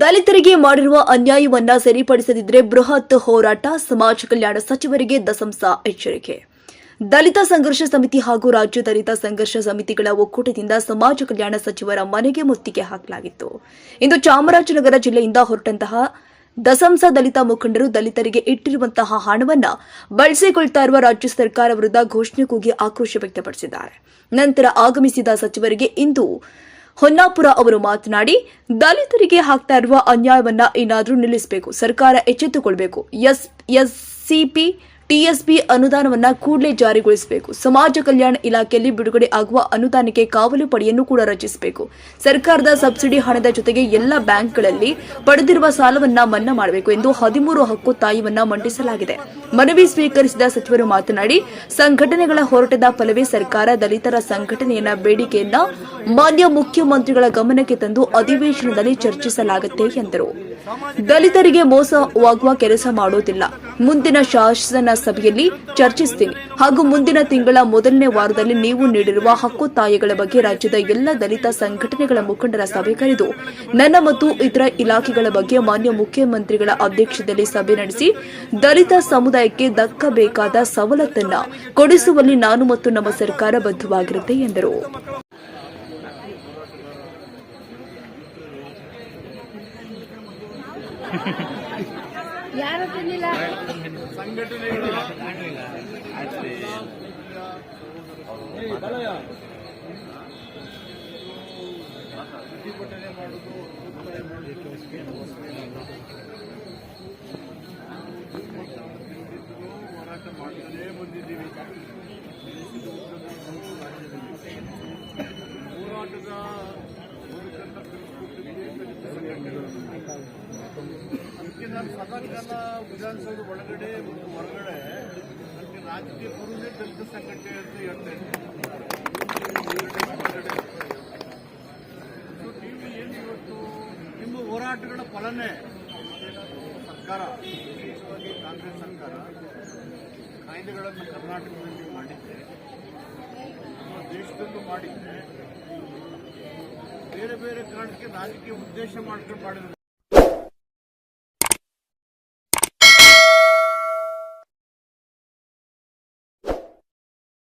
ದಲಿತರಿಗೆ ಮಾಡಿರುವ ಅನ್ಯಾಯವನ್ನ ಸರಿಪಡಿಸದಿದ್ದರೆ ಬೃಹತ್ ಹೋರಾಟ. ಸಮಾಜ ಕಲ್ಯಾಣ ಸಚಿವರಿಗೆ ದಸಂಸ ಎಚ್ಚರಿಕೆ. ದಲಿತ ಸಂಘರ್ಷ ಸಮಿತಿ ಹಾಗೂ ರಾಜ್ಯ ದಲಿತ ಸಂಘರ್ಷ ಸಮಿತಿಗಳ ಒಕ್ಕೂಟದಿಂದ ಸಮಾಜ ಕಲ್ಯಾಣ ಸಚಿವರ ಮನೆಗೆ ಮುತ್ತಿಗೆ ಹಾಕಲಾಗಿತ್ತು. ಇಂದು ಚಾಮರಾಜನಗರ ಜಿಲ್ಲೆಯಿಂದ ಹೊರಟಂತಹ ದಸಂಸ ದಲಿತ ಮುಖಂಡರು ದಲಿತರಿಗೆ ಇಟ್ಟಿರುವಂತಹ ಹಣವನ್ನ ಬಳಸಿಕೊಳ್ತಾ ಇರುವ ರಾಜ್ಯ ಸರ್ಕಾರ ವಿರುದ್ಧ ಘೋಷಣೆ ಕೂಗಿ ಆಕ್ರೋಶ ವ್ಯಕ್ತಪಡಿಸಿದ್ದಾರೆ. ನಂತರ ಆಗಮಿಸಿದ ಸಚಿವರಿಗೆ ಇಂದು ಹೊನ್ನಾಪುರ ಅವರು ಮಾತನಾಡಿ, ದಲಿತರಿಗೆ ಹಾಕ್ತಾ ಇರುವ ಅನ್ಯಾಯವನ್ನ ಏನಾದರೂ ನಿಲ್ಲಿಸಬೇಕು, ಸರ್ಕಾರ ಎಚ್ಚೆತ್ತುಕೊಳ್ಳಬೇಕು. ಎಸ್ಸಿಪಿ ಟಿಎಸ್ಪಿ ಅನುದಾನವನ್ನ ಕೂಡಲೇ ಜಾರಿಗೊಳಿಸಬೇಕು. ಸಮಾಜ ಕಲ್ಯಾಣ ಇಲಾಖೆಯಲ್ಲಿ ಬಿಡುಗಡೆ ಆಗುವ ಅನುದಾನಕ್ಕೆ ಕಾವಲು ಪಡೆಯನ್ನು ಕೂಡ ರಚಿಸಬೇಕು. ಸರ್ಕಾರದ ಸಬ್ಸಿಡಿ ಹಣದ ಜೊತೆಗೆ ಎಲ್ಲ ಬ್ಯಾಂಕ್ಗಳಲ್ಲಿ ಪಡೆದಿರುವ ಸಾಲವನ್ನ ಮನ್ನಾ ಮಾಡಬೇಕು ಎಂದು 13 ಹಕ್ಕೊತ್ತಾಯವನ್ನ ಮಂಡಿಸಲಾಗಿದೆ. ಮನವಿ ಸ್ವೀಕರಿಸಿದ ಸಚಿವರು ಮಾತನಾಡಿ, ಸಂಘಟನೆಗಳ ಹೋರಾಟದ ಫಲವೇ ಸರ್ಕಾರ ದಲಿತರ ಸಂಘಟನೆಯ ಬೇಡಿಕೆಯನ್ನ ಮಾನ್ಯ ಮುಖ್ಯಮಂತ್ರಿಗಳ ಗಮನಕ್ಕೆ ತಂದು ಅಧಿವೇಶನದಲ್ಲಿ ಚರ್ಚಿಸಲಾಗುತ್ತೆ ಎಂದರು. ದಲಿತರಿಗೆ ಮೋಸವಾಗುವ ಕೆಲಸ ಮಾಡೋದಿಲ್ಲ. ಮುಂದಿನ ಶಾಸನ ಸಭೆಯಲ್ಲಿ ಚರ್ಚಿಸುತ್ತೀನಿ ಹಾಗೂ ಮುಂದಿನ ತಿಂಗಳ ಮೊದಲನೇ ವಾರದಲ್ಲಿ ನೀವು ನೀಡಿರುವ ಹಕ್ಕೊತ್ತಾಯಗಳ ಬಗ್ಗೆ ರಾಜ್ಯದ ಎಲ್ಲ ದಲಿತ ಸಂಘಟನೆಗಳ ಮುಖಂಡರ ಸಭೆ ಕರೆದು ನನ್ನ ಮತ್ತು ಇತರ ಇಲಾಖೆಗಳ ಬಗ್ಗೆ ಮಾನ್ಯ ಮುಖ್ಯಮಂತ್ರಿಗಳ ಅಧ್ಯಕ್ಷತೆಯಲ್ಲಿ ಸಭೆ ನಡೆಸಿ ದಲಿತ ಸಮುದಾಯಕ್ಕೆ ದಕ್ಕಬೇಕಾದ ಸವಲತ್ತನ್ನ ಕೊಡಿಸುವಲ್ಲಿ ನಾನು ಮತ್ತು ನಮ್ಮ ಸರ್ಕಾರ ಬದ್ಧವಾಗಿರುತ್ತೆ ಎಂದರು. ಯಾರು ತಿನ್ನಿಲ್ಲ ಸಂಘಟನೆಗಳ ಪ್ರತಿಭಟನೆ ಮಾಡುವುದು ಹೋರಾಟ ಮಾಡ್ತಾನೇ ಬಂದಿದ್ದೀವಿ. ಹೋರಾಟದ ಅದಕ್ಕೆ ನಾನು ಸದಾಕಾಲ ವಿಧಾನಸೌಧ ಒಳಗಡೆ ಮತ್ತು ಹೊರಗಡೆ ನನಗೆ ರಾಜಕೀಯ ಪೂರ್ವನೇ ದಲಿತ ಸಂಘಟನೆ ಅಂತ ಹೇಳ್ತೇನೆ. ನೀವು ಏನು ಇವತ್ತು ನಿಮ್ಮ ಹೋರಾಟಗಳ ಫಲನೇ ಸರ್ಕಾರ, ವಿಶೇಷವಾಗಿ ಕಾಂಗ್ರೆಸ್ ಸರ್ಕಾರ ಕಾಯ್ದೆಗಳನ್ನು ಕರ್ನಾಟಕದಲ್ಲಿ ಮಾಡಿದ್ದೆ, ನಮ್ಮ ದೇಶದಲ್ಲೂ ಮಾಡಿದ್ದೆ. ಬೇರೆ ಬೇರೆ ಕಾರಣಕ್ಕೆ ರಾಜಕೀಯ ಉದ್ದೇಶ ಮಾಡ್ಕೊಂಡು ಮಾಡಿದ್ರು.